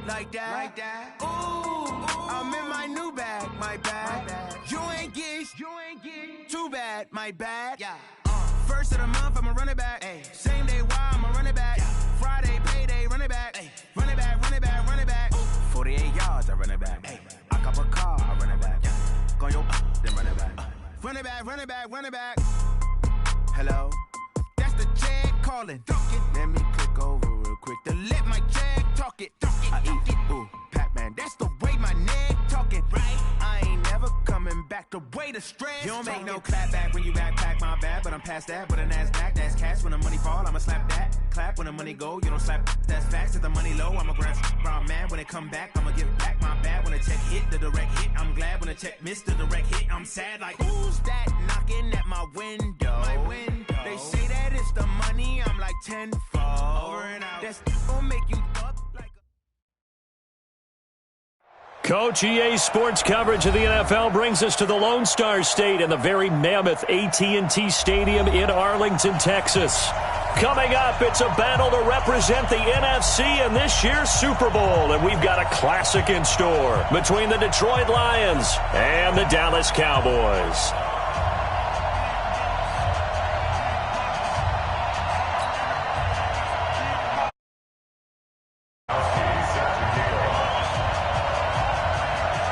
like that. Ooh, I'm in my new bag, my bad. You ain't get too bad, my bad. Yeah. First of the month, I'ma run it back. Ay. Same day, why I'ma run it back. Yeah. Friday, payday, run it back. Ay. Run it back, run it back, run it back. Ooh. 48 yards, I run it back. Ay. I cop a car, I run it back. Yeah. Go yo, then run it back. Run it back, run it back, run it back. Hello, that's the jag calling. Let me click over real quick to let my jag talk it. I eat it, ooh, Pac-Man. That's the way my neck talking. Right, I ain't never coming back. The way the stress. You don't make no clap back when you backpack, my bad. But I'm past that. But a NASDAQ, that's cash. When the money fall, I'ma slap that. Clap when the money go, you don't slap. That's facts. If the money low, I'ma grab brown man. When it come back, I'ma give back my bad. When the check hit, the direct hit. I'm glad when the check missed the direct hit. I'm sad like who's that knocking at my window? My window. They say that it's the money. I'm like tenfold. Over and out. That's gonna make you up like. Coach, EA Sports coverage of the NFL brings us to the Lone Star State in the very mammoth AT&T Stadium in Arlington, Texas. Coming up, it's a battle to represent the NFC in this year's Super Bowl, and we've got a classic in store between the Detroit Lions and the Dallas Cowboys.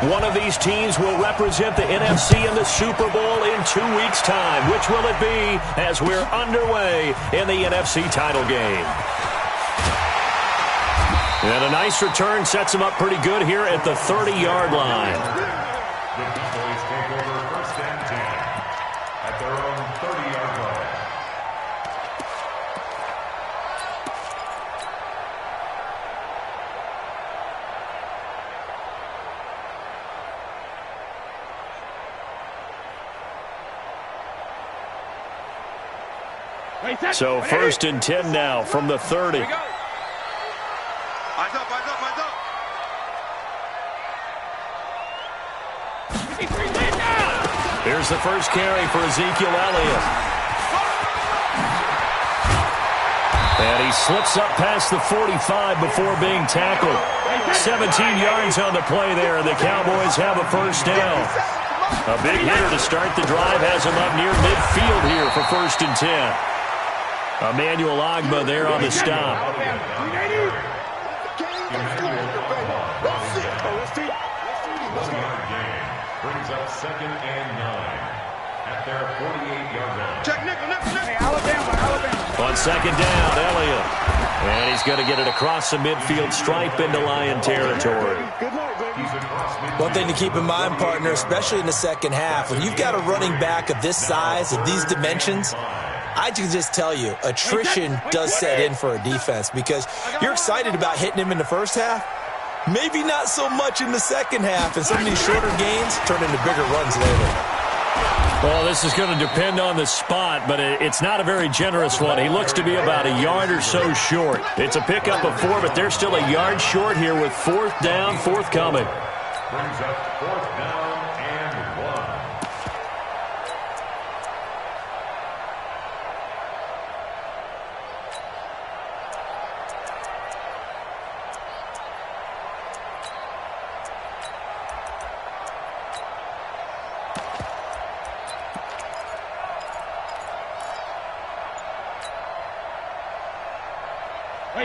One of these teams will represent the NFC in the Super Bowl in 2 weeks' time. Which will it be as we're underway in the NFC title game? And a nice return sets him up pretty good here at the 30-yard line. The Cowboys take over 1st and 10 at their own 30-yard line. So 1st and 10 now from the 30. Eyes up, eyes up, eyes up. Here's the first carry for Ezekiel Elliott. And he slips up past the 45 before being tackled. 17 yards on the play there, and the Cowboys have a first down. A big hitter to start the drive has him up near midfield here for 1st and 10. Emmanuel Ogbah there on the stop. Brings up 2nd and 9 at their 48-yard line. Check nickel. Hey, Alabama. On 2nd down, Elliott. And he's going to get it across the midfield stripe into Lion territory. One thing to keep in mind, partner, especially in the second half, when you've got a running back of this size, of these dimensions, I can just tell you, attrition does set in for a defense because you're excited about hitting him in the first half. Maybe not so much in the second half, and some of these shorter gains turn into bigger runs later. Well, this is going to depend on the spot, but it's not a very generous one. He looks to be about a yard or so short. It's a pickup of 4, but they're still a yard short here with 4th down, forthcoming. Brings up 4th down and 1.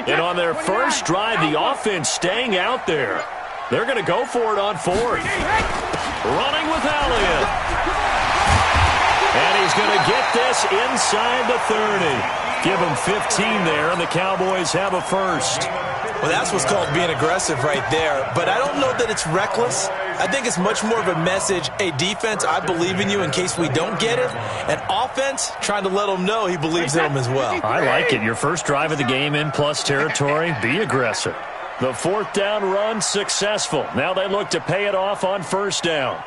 And on their first drive, the offense staying out there. They're going to go for it on 4th. Running with Elliott. And he's going to get this inside the 30. Give him 15 there, and the Cowboys have a first. Well, that's what's called being aggressive right there. But I don't know that it's reckless. I think it's much more of a message, hey, defense, I believe in you in case we don't get it. And offense, trying to let him know he believes in him as well. I like it. Your first drive of the game in plus territory, be aggressive. The 4th down run successful. Now they look to pay it off on 1st down.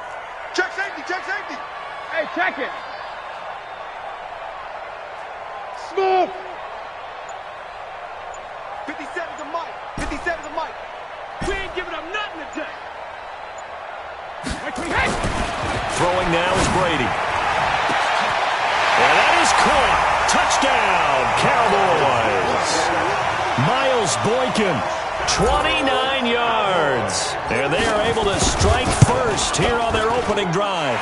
Check safety. Hey, check it. Smooth. 57's a mic. We ain't giving up nothing today. Throwing now is Brady. And that is caught. Touchdown, Cowboys. Miles Boykin 29 yards. And they are able to strike first here on their opening drive.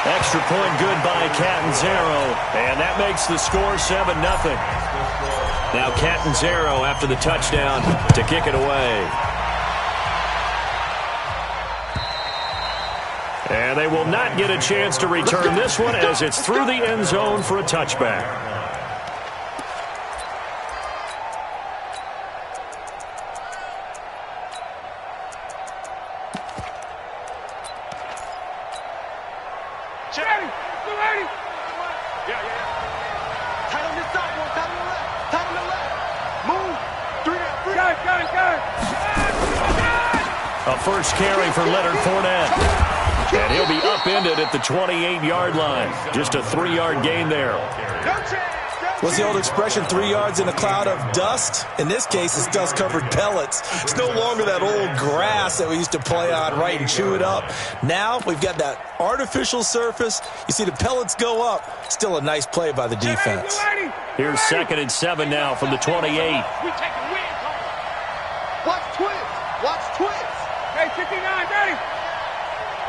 Extra point good by Catanzaro, and that makes the score 7-0. Now Catanzaro after the touchdown to kick it away. And they will not get a chance to return this one as it's through the end zone for a touchback. A first carry for Leonard Fournette. And he'll be upended at the 28-yard line. Just a 3-yard gain there. What's the old expression, 3 yards in a cloud of dust? In this case, it's dust-covered pellets. It's no longer that old grass that we used to play on, right, and chew it up. Now we've got that artificial surface. You see the pellets go up. Still a nice play by the defense. Here's 2nd and 7 now from the 28. Watch twins. Watch twins. Hey, 59, Daddy.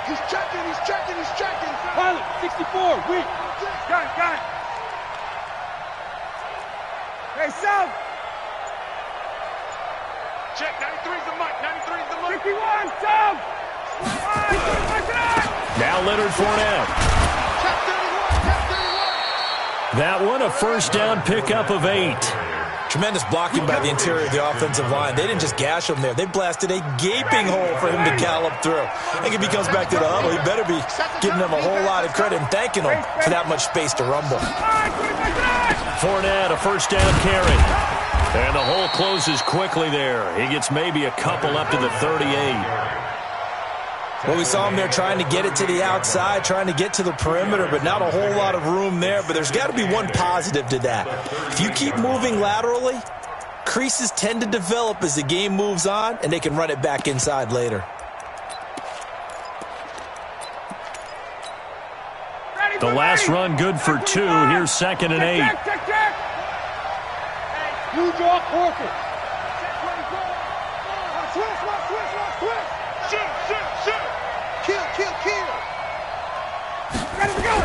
He's checking. Pilot, 64, weak. Got it. Hey, South. Check, 93's the mic. 51, South. Now Leonard Fournette. Check 31. That one a first down pickup of 8. Tremendous blocking by the interior of the offensive line. They didn't just gash him there. They blasted a gaping hole for him to gallop through. I think if he comes back to the huddle, he better be giving them a whole lot of credit and thanking them for that much space to rumble. Fournette, a first down carry. And the hole closes quickly there. He gets maybe a couple up to the 38. Well, we saw him there trying to get it to the outside, trying to get to the perimeter, but not a whole lot of room there. But there's got to be one positive to that. If you keep moving laterally, creases tend to develop as the game moves on, and they can run it back inside later. The last run good for 2. Here's 2nd and 8. Check. New draw, Orchid. Switch. Shoot. Kill. Ready to go.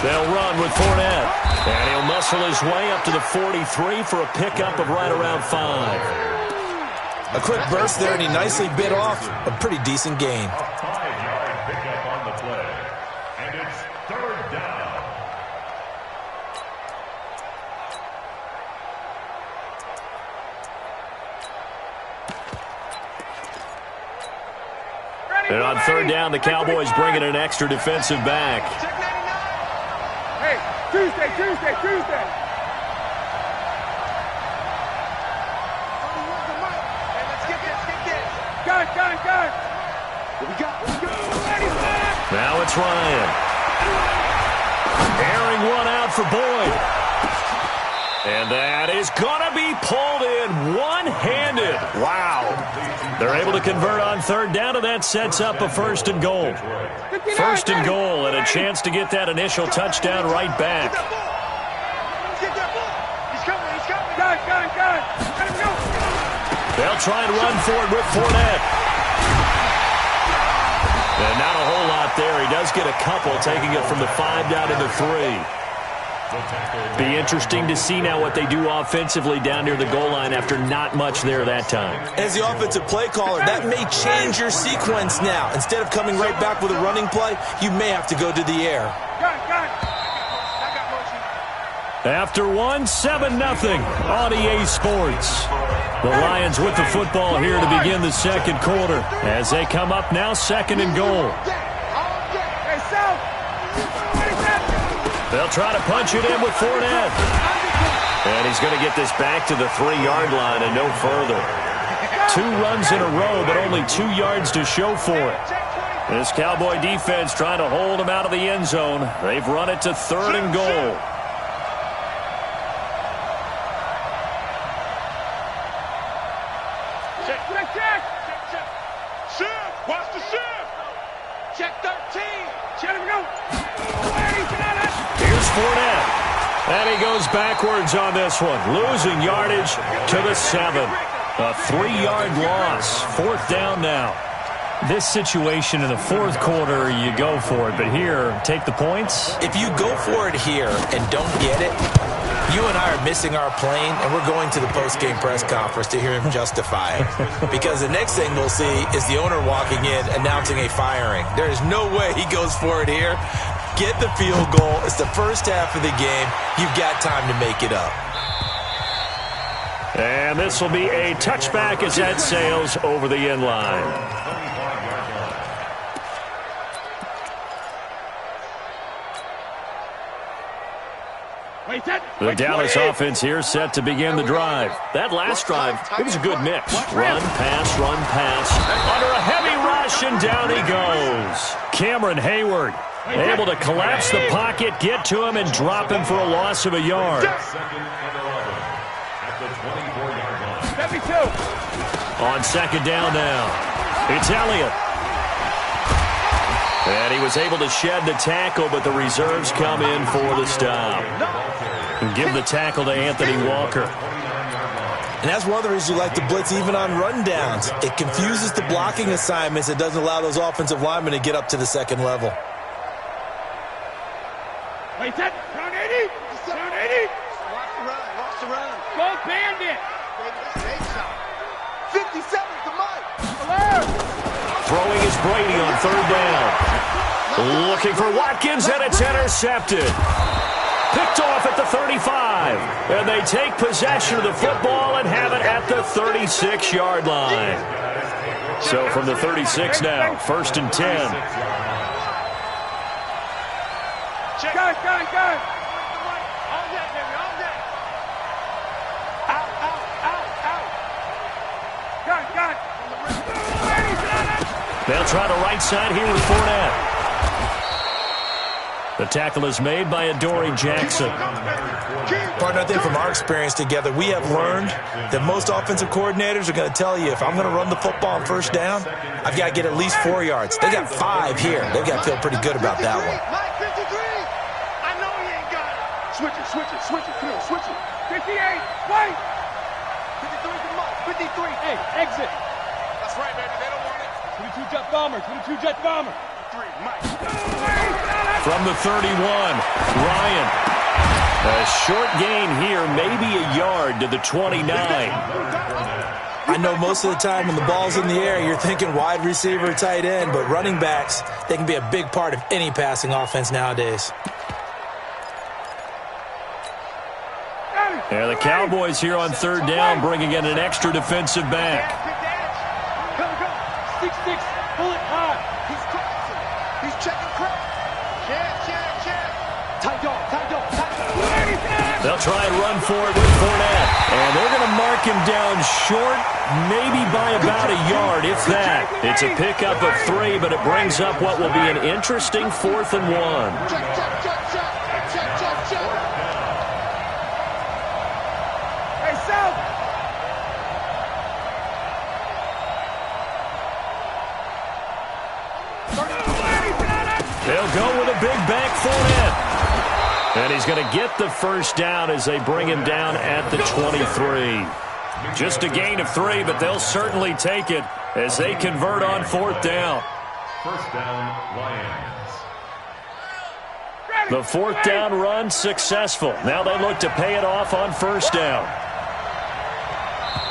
They'll run with Fournette. And he'll muscle his way up to the 43 for a pickup of right around 5. A quick burst there, and he nicely bit off a pretty decent gain. A 5-yard pickup on the play. And it's 3rd down. And on 3rd down, the Cowboys bring in an extra defensive back. Hey, Tuesday. Got it. What we got? Now it's Ryan. Airing one out for Boyd. And that is going to be pulled in one-handed. Wow. They're able to convert on 3rd down, and that sets up a 1st and goal. 1st and goal, and a chance to get that initial touchdown right back. Got it. They'll try and run for it with Fournette. And not a whole lot there. He does get a couple, taking it from the 5 down to the 3. Be interesting to see now what they do offensively down near the goal line after not much there that time. As the offensive play caller, that may change your sequence now. Instead of coming right back with a running play, you may have to go to the air. After 7-0 on EA Sports. The Lions with the football here to begin the 2nd quarter as they come up now 2nd and goal. They'll try to punch it in with Fournette. And he's going to get this back to the 3-yard line and no further. 2 runs in a row, but only 2 yards to show for it. This Cowboy defense trying to hold him out of the end zone. They've run it to 3rd and goal. Shift. Watch the shift. Check 13. Check him go. Here's Fournette. And he goes backwards on this one, losing yardage to the 7. A 3-yard loss. 4th down now. This situation in the 4th quarter, you go for it. But here, take the points. If you go for it here and don't get it, you and I are missing our plane, and we're going to the post-game press conference to hear him justify it. Because the next thing we'll see is the owner walking in announcing a firing. There is no way he goes for it here. Get the field goal. It's the first half of the game. You've got time to make it up. And this will be a touchback as that sails over the end line. The Dallas offense here set to begin the drive. That last drive, it was a good mix. Run, pass, under a heavy rush, and down he goes. Cameron Hayward able to collapse the pocket, get to him, and drop him for a loss of a yard. On 2nd down now, it's Elliott. And he was able to shed the tackle, but the reserves come in for the stop. And give the tackle to Anthony Walker. And that's one of the reasons you like to blitz even on rundowns. It confuses the blocking assignments. It doesn't allow those offensive linemen to get up to the 2nd level. Wait, that round 80. Round 80. Watch the run. Go bandit. 57 to Mike. Throwing is Brady on 3rd down. Looking for Watkins, and it's intercepted. Picked off at the 35. And they take possession of the football and have it at the 36-yard line. So from the 36 now, 1st and 10. Gun. All day, baby, all day. Out. Gun. They'll try the right side here with Fournette. The tackle is made by Adoree Jackson. Partner, I think from our experience together, we have learned that most offensive coordinators are going to tell you, if I'm going to run the football on 1st down, I've got to get at least 4 yards. They got 5 here. They've got to feel pretty good about that one. I know he ain't got it. Switch it. Come on, switch it. 58. Wait. 53 to Mike. 53. Hey, exit. That's right, baby. They don't want it. 22 jet bomber. 22 jet bomber. 3, Mike. From the 31, Ryan. A short gain here, maybe a yard to the 29. I know most of the time when the ball's in the air, you're thinking wide receiver, tight end, but running backs, they can be a big part of any passing offense nowadays. Yeah, the Cowboys here on 3rd down, bringing in an extra defensive back. Go. 6-6. Pull it hard. He's crossing. He's checking crap. Check. Tight dog. They'll try and run for it with Fournette. And they're going to mark him down short, maybe by about a yard, if that. It's a pickup of 3, but it brings up what will be an interesting 4th and 1. Check. Hey, South. They'll go with a big back Fournette. And he's going to get the 1st down as they bring him down at the 23. Just a gain of 3, but they'll certainly take it as they convert on 4th down. 1st down, Lions. The 4th down run successful. Now they look to pay it off on 1st down.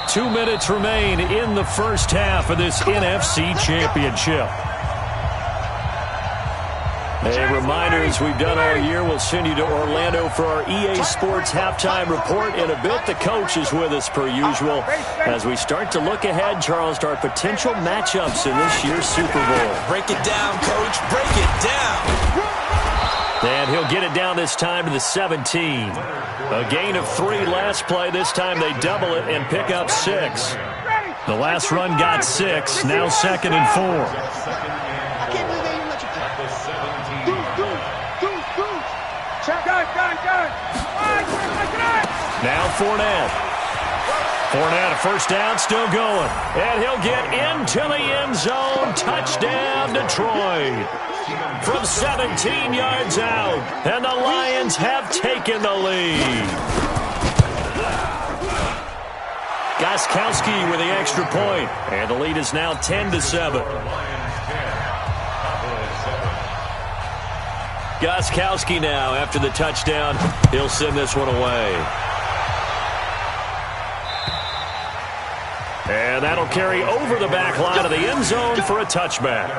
2 minutes remain in the 1st half of this NFC Championship. A reminder, as we've done all year, we'll send you to Orlando for our EA Sports halftime report in a bit. The coach is with us per usual as we start to look ahead, Charles, to our potential matchups in this year's Super Bowl. Break it down, Coach. Break it down. And he'll get it down this time to the 17. A gain of 3 last play. This time they double it and pick up 6. The last run got 6. Now 2nd and 4. Now Fournette. Fournette, a 1st down, still going. And he'll get into the end zone. Touchdown, Detroit. From 17 yards out. And the Lions have taken the lead. Gostkowski with the extra point, and the lead is now 10-7. Gostkowski now after the touchdown. He'll send this one away. And that'll carry over the back line of the end zone for a touchback.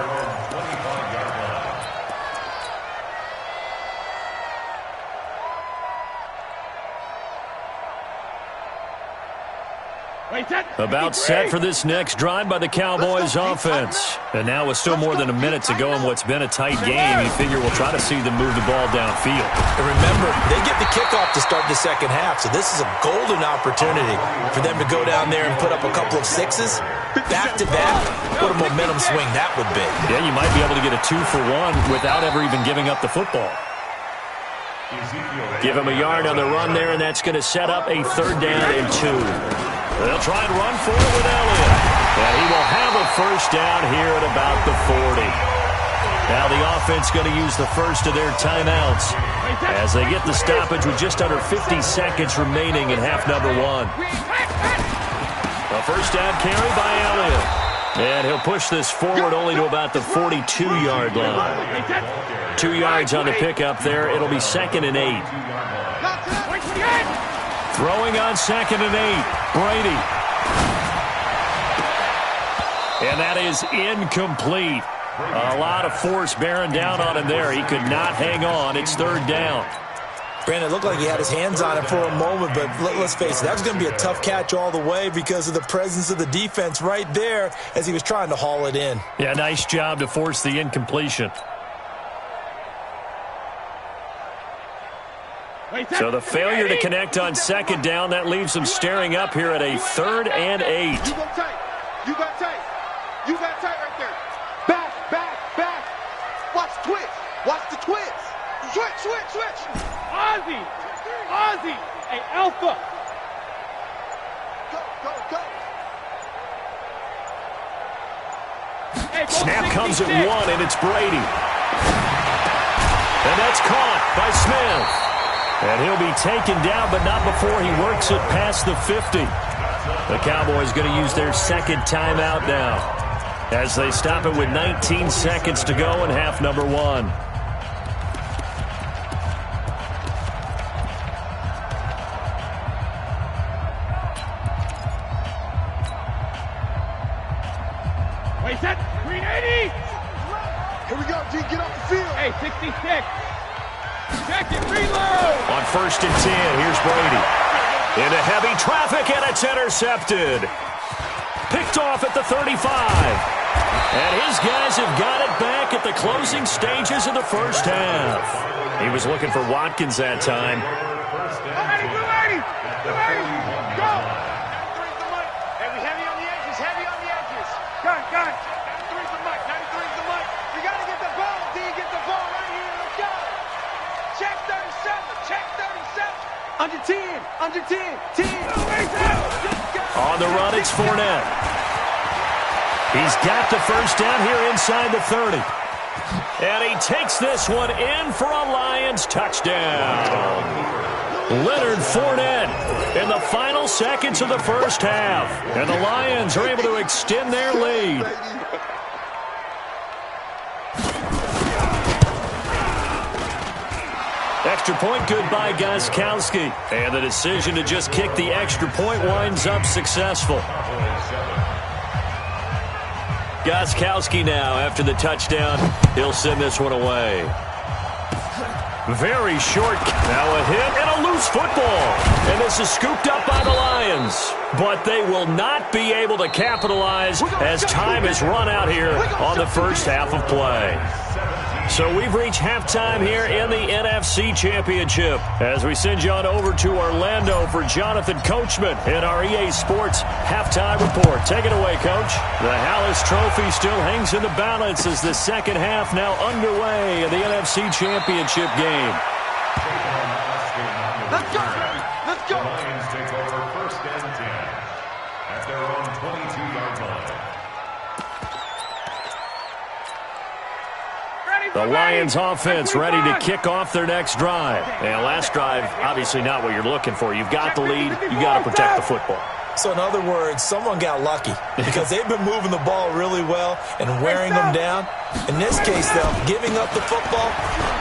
About set for this next drive by the Cowboys offense. And now with still more than a minute to go in what's been a tight game, you figure we'll try to see them move the ball downfield. And remember, they get the kickoff to start the second half, so this is a golden opportunity for them to go down there and put up a couple of sixes back-to-back. What a momentum swing that would be. Yeah, you might be able to get a 2-for-1 without ever even giving up the football. Give him a yard on the run there, and that's going to set up a 3rd down and 2. They'll try and run for it with Elliott. And he will have a first down here at about the 40. Now the offense going to use the first of their timeouts as they get the stoppage with just under 50 seconds remaining in half number 1. A first down carry by Elliott. And he'll push this forward only to about the 42-yard line. 2 yards on the pickup there. It'll be 2nd and 8. Throwing on 2nd and 8. Brady. And that is incomplete. A lot of force bearing down on him there. He could not hang on. It's 3rd down. Brandon, it looked like he had his hands on it for a moment, but let's face it, that was going to be a tough catch all the way because of the presence of the defense right there as he was trying to haul it in. Yeah, nice job to force the incompletion. So the failure to connect on 2nd down, that leaves him staring up here at a 3rd and 8. You got tight. You got tight. You got tight right there. Back. Watch the twitch. Watch the twitch. Switch. Ozzy. Hey, Alpha. Go. Hey, snap comes at 1, and it's Brady. And that's caught by Smith. And he'll be taken down, but not before he works it past the 50. The Cowboys going to use their 2nd timeout now as they stop it with 19 seconds to go in half number 1. Wait, set. 380. Here we go, G. Get off the field. Hey, 66. Check it, reload! On 1st and 10, here's Brady. Into heavy traffic, and it's intercepted. Picked off at the 35. And his guys have got it back at the closing stages of the first half. He was looking for Watkins that time. 280! Go! Hey, we heavy on the edges. Gun. 93's the mic. We got to get the ball, D. Get the ball right here. Let's go. Check 37. Under 10. 10. On the run, it's Fournette. He's got the first down here inside the 30. And he takes this one in for a Lions touchdown. Leonard Fournette in the final seconds of the first half. And the Lions are able to extend their lead. Extra point good by Gostkowski. And the decision to just kick the extra point winds up successful. Gostkowski now after the touchdown. He'll send this one away. Very short. Now a hit and a loose football. And this is scooped up by the Lions. But they will not be able to capitalize as time has run out here on the first half of play. So we've reached halftime here in the NFC Championship as we send you on over to Orlando for Jonathan Coachman in our EA Sports Halftime Report. Take it away, Coach. The Hallis Trophy still hangs in the balance as the second half now underway in the NFC Championship game. Let's go. The Lions take over 1st and 10 at their own 22-yard line. The Lions offense ready to kick off their next drive. And last drive, obviously not what you're looking for. You've got the lead. You've got to protect the football. So in other words, someone got lucky because they've been moving the ball really well and wearing them down. In this case, though, giving up the football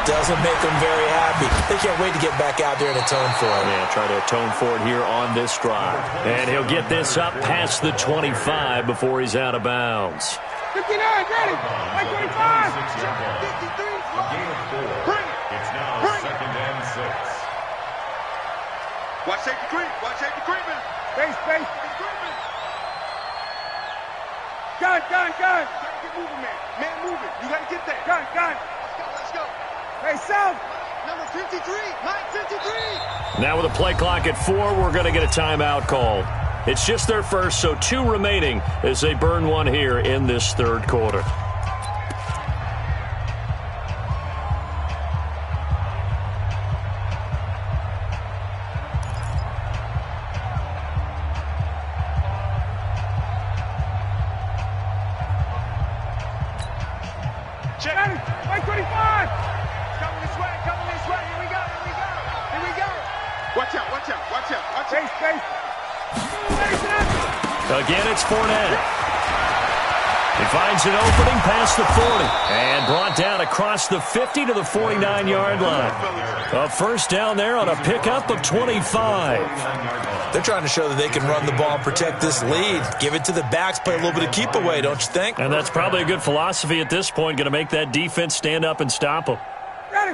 doesn't make them very happy. They can't wait to get back out there and atone for it. Yeah, try to atone for it here on this drive. And he'll get this up past the 25 before he's out of bounds. 59, ready. 25. 53. Gain of 4. Bring it. It's now second and 6. Watch safety creep. Watch safety creeping. Base. Creeping. Gun. Gotta get moving, man. Man moving. You gotta get that. Gun. Let's go. Hey, South. Number 53. Mike 53. Now with a play clock at 4, we're going to get a timeout call. It's just their first, so 2 remaining as they burn one here in this third quarter. Check. 25. Coming this way. Here we go. Watch out. Base. Again, it's Fournette. He finds an opening past the 40 and brought down across the 50 to the 49-yard line. A first down there on a pickup of 25. They're trying to show that they can run the ball, protect this lead, give it to the backs, play a little bit of keep away, don't you think? And that's probably a good philosophy at this point, going to make that defense stand up and stop them.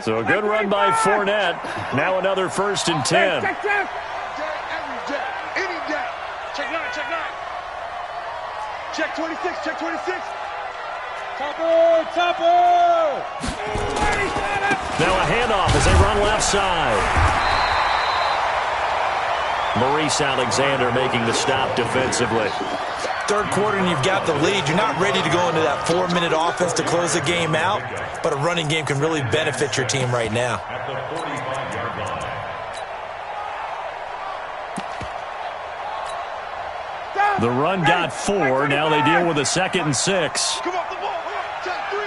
So a good run by Fournette. Now another 1st and 10. Check. Any day. Check 9. Check 26. Topper. Now a handoff as they run left side. Maurice Alexander making the stop defensively. Third quarter and you've got the lead. You're not ready to go into that 4-minute offense to close the game out, but a running game can really benefit your team right now. At the 45-yard line. The run got 4. Now they deal with a 2nd and 6. Come off the ball. Check 3.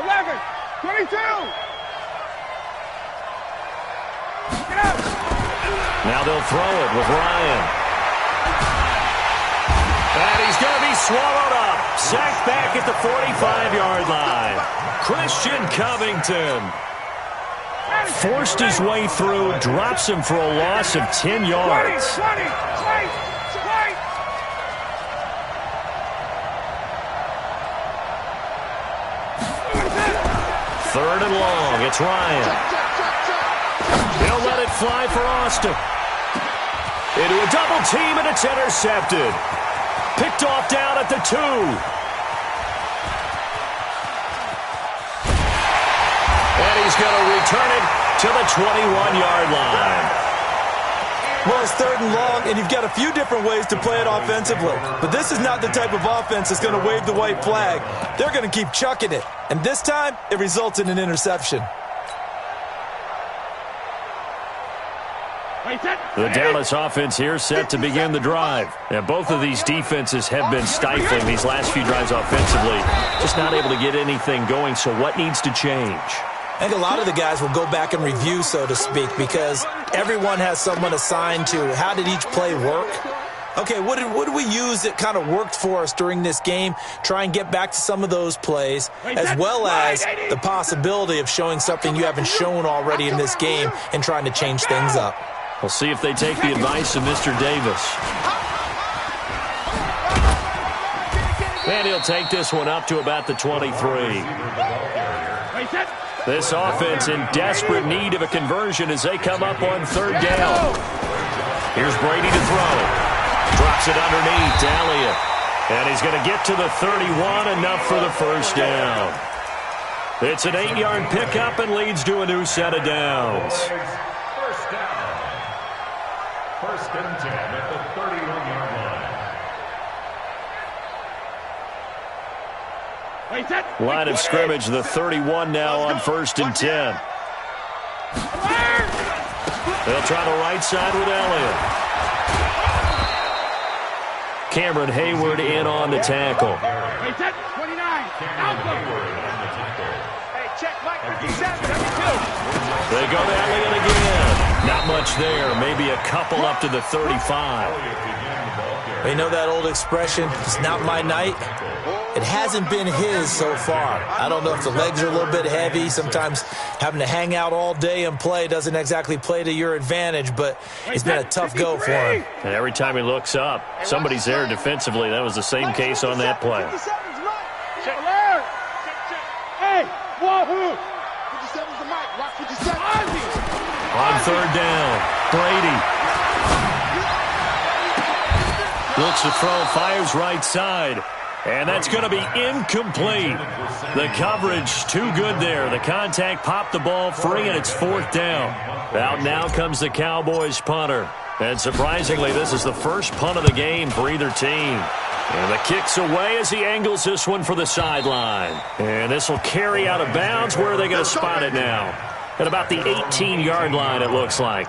11. 22. Get out. Now they'll throw it with Ryan. And he's going to be swallowed up. Sacked back at the 45-yard line. Christian Covington forced his way through, drops him for a loss of 10 yards. 20. Third and long. It's Ryan. He'll let it fly for Austin. Into a double team, and it's intercepted. Picked off down at the 2. And he's going to return it to the 21-yard line. Well, it's 3rd and long, and you've got a few different ways to play it offensively. But this is not the type of offense that's going to wave the white flag. They're going to keep chucking it. And this time, it results in an interception. The Dallas offense here set to begin the drive. And both of these defenses have been stifling these last few drives offensively. Just not able to get anything going, so what needs to change? I think a lot of the guys will go back and review, so to speak, because everyone has someone assigned to how did each play work. Okay, what did we use that kind of worked for us during this game? Try and get back to some of those plays, as well as the possibility of showing something you haven't shown already in this game and trying to change things up. We'll see if they take the advice of Mr. Davis. And he'll take this one up to about the 23. This offense in desperate need of a conversion as they come up on 3rd down. Here's Brady to throw. Drops it underneath to Elliott. And he's going to get to the 31, enough for the 1st down. It's an 8-yard pickup and leads to a new set of downs. 1st and 10 at the 31-yard line. Line of scrimmage, the 31 now on 1st and 10. They'll try the right side with Elliott. Cameron Hayward in on the tackle. 29. They go to Elliott again. Not much there. Maybe a couple up to the 35. You know that old expression, it's not my night? It hasn't been his so far. I don't know if the legs are a little bit heavy. Sometimes having to hang out all day and play doesn't exactly play to your advantage, but it's been a tough go for him. And every time he looks up, somebody's there defensively. That was the same case on that play. Hey, wahoo! 57's the mic. Watch 57. On third down, Brady looks to throw, fires right side. And that's going to be incomplete. The coverage too good there. The contact popped the ball free, and it's fourth down. Out now comes the Cowboys punter. And surprisingly, this is the first punt of the game for either team. And the kick's away as he angles this one for the sideline. And this will carry out of bounds. Where are they going to spot it now? At about the 18-yard line, it looks like.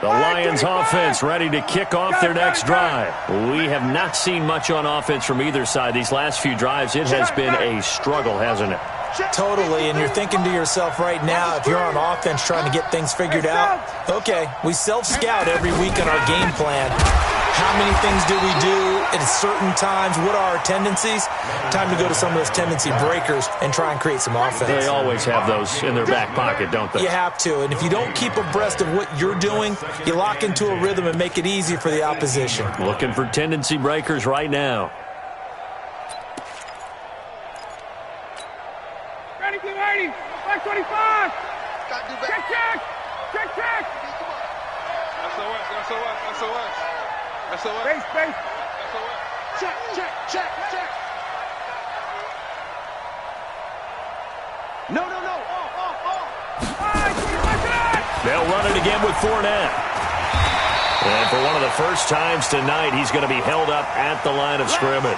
The Lions offense ready to kick off their next drive. We have not seen much on offense from either side. These last few drives, it has been a struggle, hasn't it? Totally, and you're thinking to yourself right now, if you're on offense trying to get things figured out, okay, we self-scout every week in our game plan. How many things do we do at certain times? What are our tendencies? Time to go to some of those tendency breakers and try and create some offense. They always have those in their back pocket, don't they? You have to, and if you don't keep abreast of what you're doing, you lock into a rhythm and make it easy for the opposition. Looking for tendency breakers right now. Ready, 280. 525. Check, check. Check, check. SOS. Space. SOS. Check. No. They'll run it again with Fournette. And for one of the first times tonight, he's going to be held up at the line of scrimmage.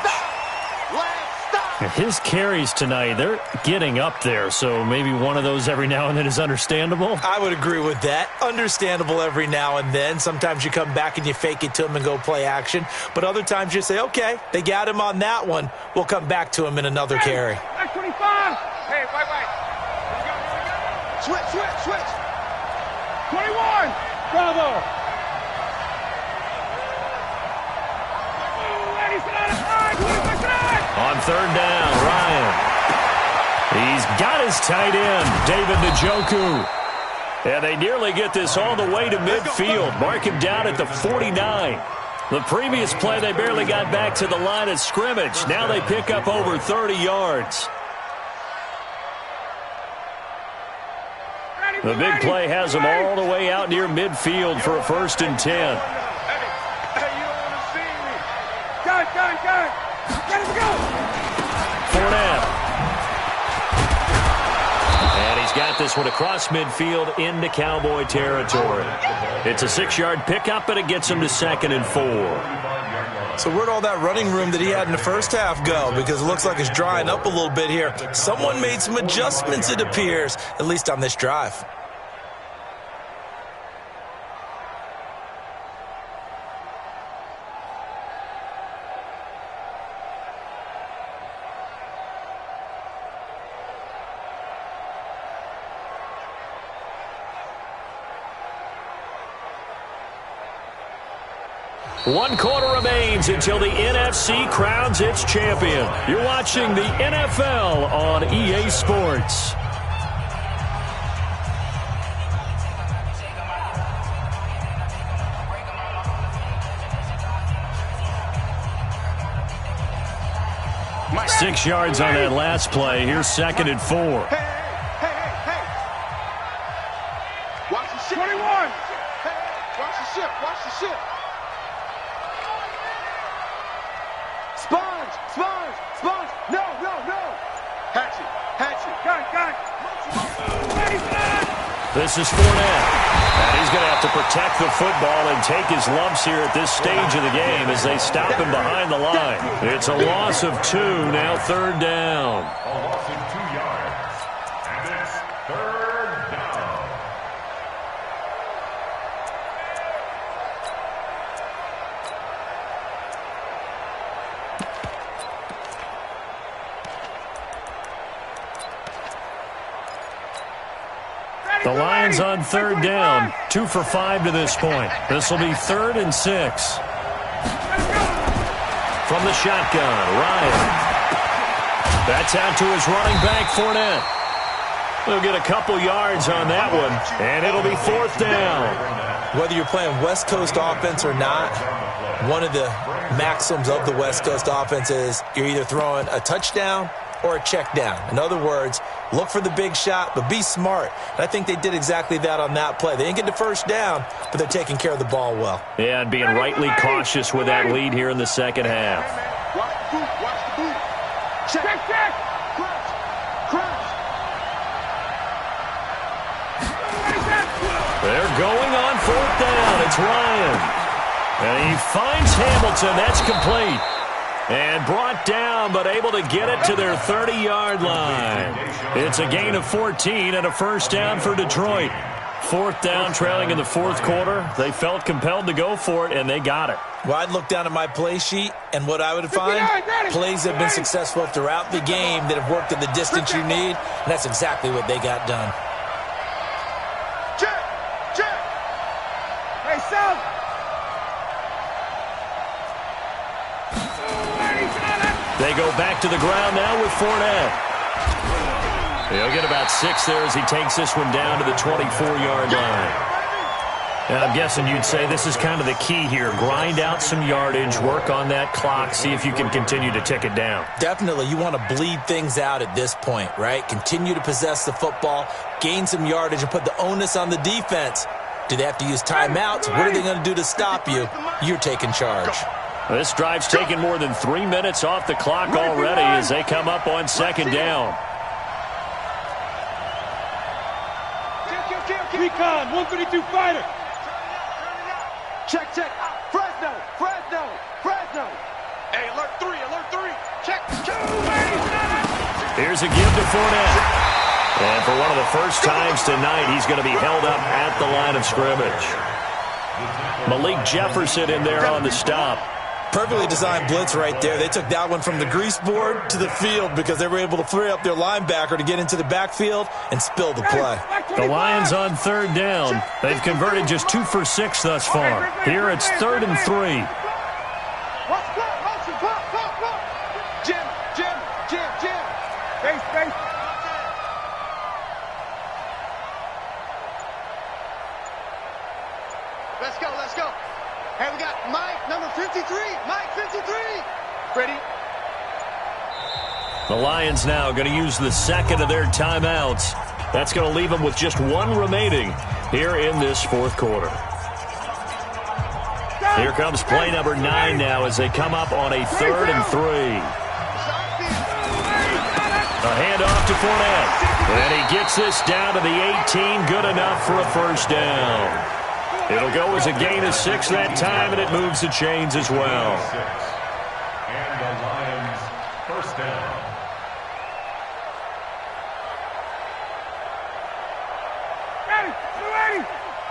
His carries tonight, they're getting up there, so maybe one of those every now and then is understandable. I would agree with that. Understandable every now and then. Sometimes you come back and you fake it to him and go play action. But other times you say, okay, they got him on that one. We'll come back to him in another carry. 25. Hey, wait. Switch. 21. Bravo. On third down, Ryan. He's got his tight end, David Njoku. And they nearly get this all the way to midfield. Mark him down at the 49. The previous play, they barely got back to the line of scrimmage. Now they pick up over 30 yards. The big play has them all the way out near midfield for a 1st and 10. Hey, you don't want to see me. Got it. Let him go. Fournette. And he's got this one across midfield into Cowboy territory. It's a 6-yard pickup, and it gets him to 2nd and 4. So where'd all that running room that he had in the first half go? Because it looks like it's drying up a little bit here. Someone made some adjustments, it appears, at least on this drive. One quarter remains until the NFC crowns its champion. You're watching the NFL on EA Sports. Six yards on that last play. Here's 2nd and 4. Hey. Watch the ship. 21. Watch the ship. Sponge. No. Hatchet. Got it. This is Fournette. And he's going to have to protect the football and take his lumps here at this stage of the game as they stop him behind the line. It's a loss of 2, now 3rd down. A loss of 2 yards. And it's 3rd down. The Lions on third down, 2 for 5 to this point. This will be 3rd and 6. From the shotgun, Ryan. That's out to his running back, Fournette. We'll get a couple yards on that one, and it'll be 4th down. Whether you're playing West Coast offense or not, one of the maxims of the West Coast offense is you're either throwing a touchdown or a check down. In other words, look for the big shot, but be smart. And I think they did exactly that on that play. They didn't get the first down, but they're taking care of the ball well. Yeah, and being rightly cautious with that lead here in the second half. Watch the boot, watch the boot. Check, check. Crouch, crouch. They're going on 4th down. It's Ryan. And he finds Hamilton. That's complete. And brought down, but able to get it to their 30-yard line. It's a gain of 14 and a first down for Detroit. 4th down, trailing in the 4th quarter. They felt compelled to go for it, and they got it. Well, I'd look down at my play sheet, and what I would find, plays have been successful throughout the game that have worked at the distance you need, and that's exactly what they got done. Check, check. Hey, Sal. They go back to the ground now with Fournette. He'll get about 6 there as he takes this one down to the 24-yard line. And I'm guessing you'd say this is kind of the key here. Grind out some yardage, work on that clock, see if you can continue to tick it down. Definitely. You want to bleed things out at this point, right? Continue to possess the football, gain some yardage, and put the onus on the defense. Do they have to use timeouts? What are they going to do to stop you? You're taking charge. This drive's taken more than 3 minutes off the clock already as they come up on 2nd down. Recon, 132 fighter. Check, check. Fresno, Fresno, Fresno. Hey, alert 3, alert 3. Check, check. Here's a give to Fournette. And for one of the first times tonight, he's going to be held up at the line of scrimmage. Malik Jefferson in there on the stop. Perfectly designed blitz right there. They took that one from the grease board to the field because they were able to free up their linebacker to get into the backfield and spill the play. The Lions on 3rd down. They've converted just 2 for 6 thus far. Here it's 3rd and 3. Jim, Jim, Jim, Jim. Base, base. Let's go, let's go. Hey, we got Mike, number 53. Mike, 53. Ready? The Lions now going to use the 2nd of their timeouts. That's going to leave them with just 1 remaining here in this 4th quarter. Here comes play number 9 now as they come up on a 3rd and 3. A handoff to Fournette. And he gets this down to the 18. Good enough for a first down. It'll go as a gain of 6 that time, and it moves the chains as well. And the Lions first down. Ready,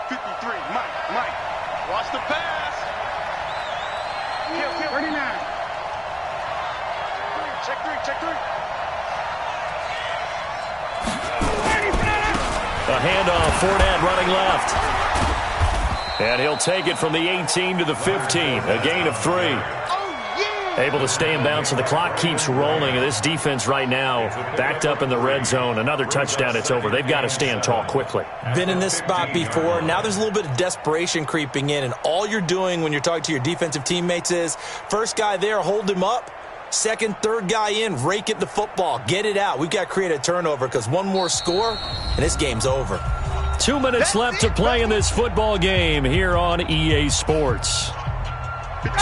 53, Mike. Watch the pass. Kill, 39. Check 3. A handoff, Fournette running left. And he'll take it from the 18 to the 15, a gain of 3. Able to stay in bounds, so the clock keeps rolling. And this defense right now backed up in the red zone. Another touchdown, it's over. They've got to stand tall quickly. Been in this spot before. Now there's a little bit of desperation creeping in. And all you're doing when you're talking to your defensive teammates is, first guy there, hold him up. Second, third guy in, rake it the football. Get it out. We've got to create a turnover because one more score, and this game's over. 2 minutes left to play in this football game here on EA Sports.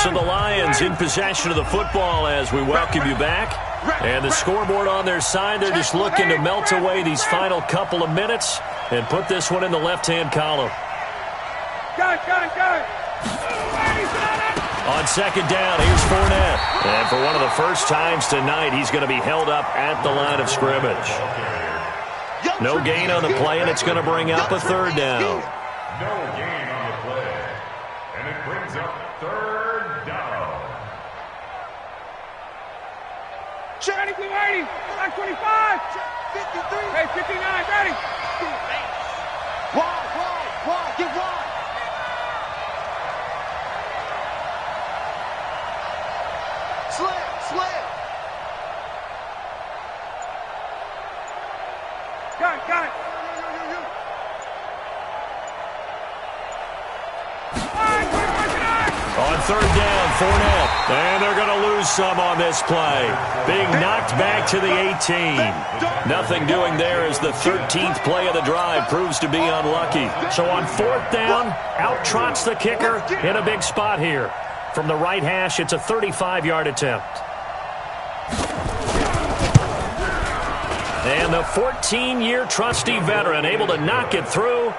So the Lions in possession of the football as we welcome you back. And the scoreboard on their side, they're just looking to melt away these final couple of minutes and put this one in the left-hand column. Got it. On 2nd down, here's Fournette. And for one of the first times tonight, he's going to be held up at the line of scrimmage. No gain on the play, and it's going to bring up a 3rd down. No gain on the play. And it brings up 3rd down. Check 80, like 25. 53. Hey, 59, ready. Wide, get wide. Slam. Got it. On third down, Fournette. And they're going to lose some on this play. Being knocked back to the 18. Nothing doing there as the 13th play of the drive proves to be unlucky. So on fourth down, out trots the kicker in a big spot here. From the right hash, it's a 35-yard attempt. And the 14-year trusty veteran able to knock it through.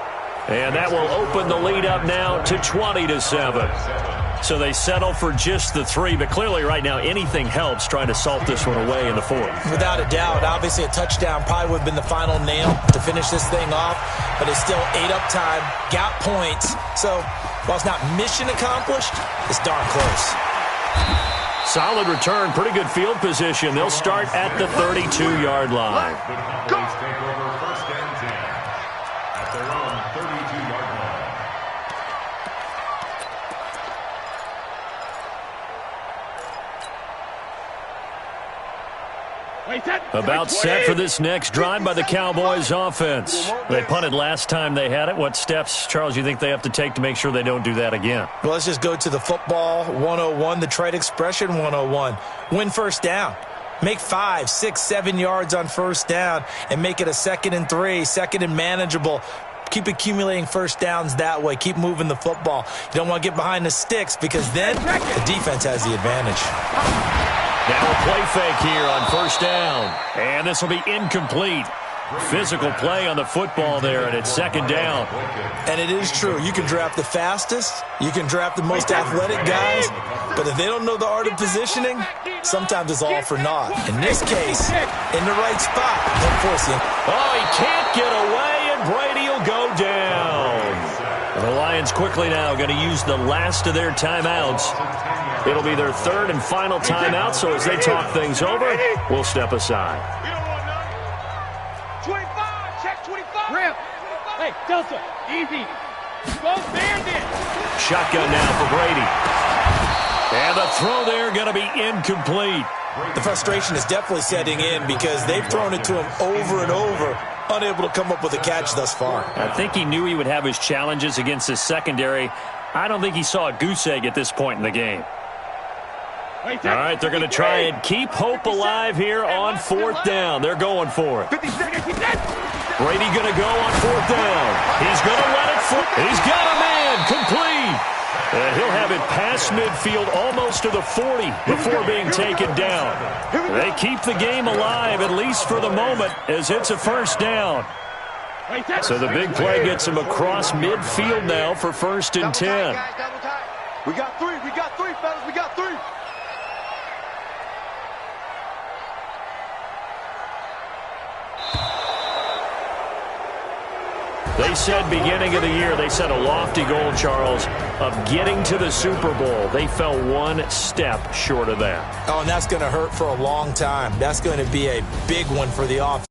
And that will open the lead up now to 20-7. So they settle for just the 3, but clearly right now anything helps trying to salt this one away in the 4th. Without a doubt, obviously a touchdown probably would have been the final nail to finish this thing off, but it's still 8 up time, got points. So while it's not mission accomplished, it's darn close. Solid return, pretty good field position. They'll start at the 32-yard line. The Cowboys take over first and 10 at their own 32-yard line. About set for this next drive by the Cowboys offense. They punted last time they had it. What steps, Charles, you think they have to take to make sure they don't do that again? Well, let's just go to the football 101, the trade expression 101. Win first down. Make 5, 6, 7 yards on first down and make it a 2nd and 3, 2nd and manageable. Keep accumulating first downs that way. Keep moving the football. You don't want to get behind the sticks because then the defense has the advantage. Now a play fake here on first down. And this will be incomplete. Physical play on the football there, and it's 2nd down. And it is true. You can draft the fastest. You can draft the most athletic guys. But if they don't know the art of positioning, sometimes it's all for naught. In this case, in the right spot, they'll force you. Oh, he can't get away, and Brady will go down. And the Lions quickly now going to use the last of their timeouts. It'll be their 3rd and final timeout, so as they talk things over, we'll step aside. 25, check 25. Rip. Hey, Delta, easy. Go Bandit. Shotgun now for Brady. And the throw there going to be incomplete. The frustration is definitely setting in because they've thrown it to him over and over, unable to come up with a catch thus far. I think he knew he would have his challenges against his secondary. I don't think he saw a goose egg at this point in the game. All right, they're going to try and keep hope alive here on 4th down. They're going for it. Brady going to go on 4th down. He's going to let it fly. He's got a man complete. He'll have it past midfield almost to the 40 before being taken down. They keep the game alive, at least for the moment, as it's a first down. So the big play gets him across midfield now for 1st and 10. We got 3, fellas, we got 3. They said beginning of the year, they set a lofty goal, Charles, of getting to the Super Bowl. They fell 1 step short of that. Oh, and that's going to hurt for a long time. That's going to be a big one for the offense.